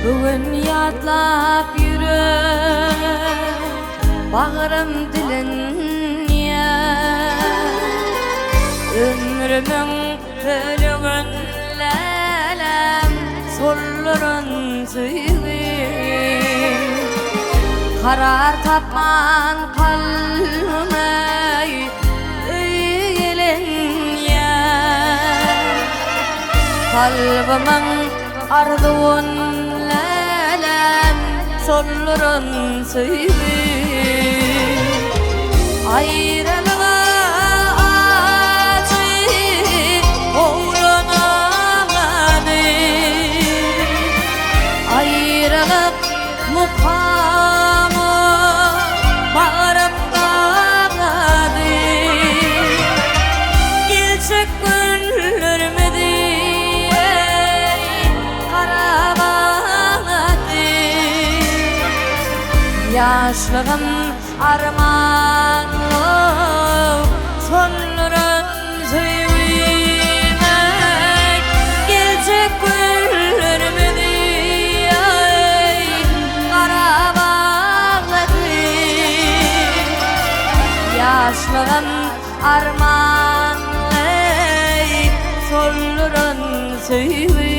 Bugün yadlap yürü bağrım dilin ya ömrümün ölümün lelem solların suyun karar tapman kalmay öylin ya kalbimın arzuun lelem solların suyun ayrılığa acı uğranamadı ayrılık mukamı bağrımda kaldı gelecek günler mi diye karamadı yaşlığım armanlı sonların sevmek gelecek günlerimi diye kara bağladı yaşlığım armanlı sonların sevmek.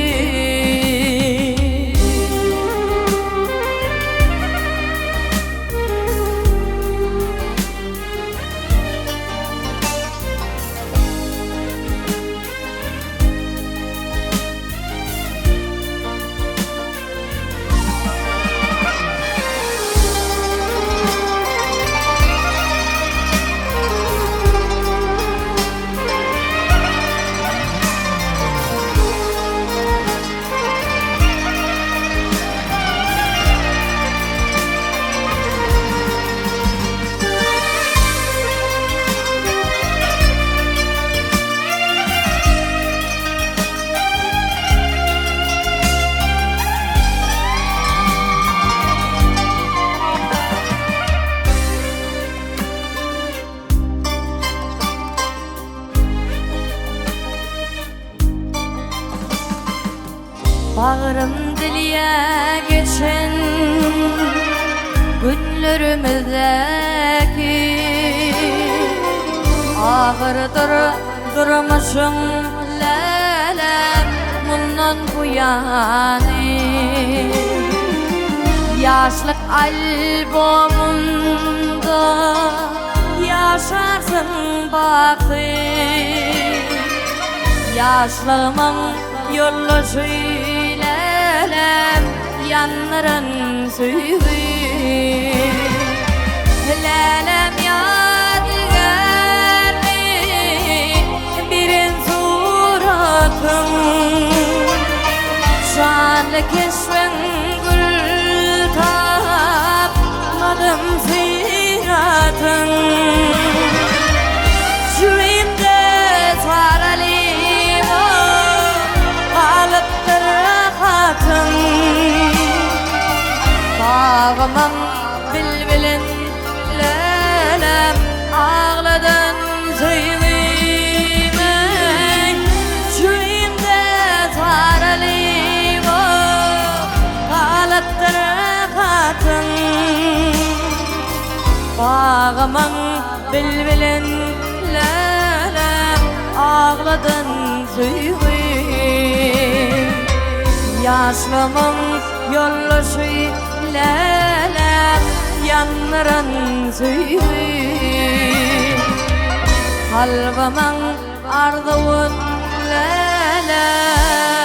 Bağrım diliye geçen günlerimizdeki ağırdır durmuşum lelem bundan bu yani yaşlık albomunda yaşarsın bakı yaşlığımın yolları yanların suyu lelem yadigarni birin suratın şanlı keşfen gül tapmadım siratın yüreğimde saralıyım alıptır rahatın bağımın bilbilin lelem ağladın sevime yüreğimde saralıyım alıptır rahatın bağımın bilbilin lelem ağladın sevime yaşlımın yolları lelem yanların suyu kalbimin arzuun lelem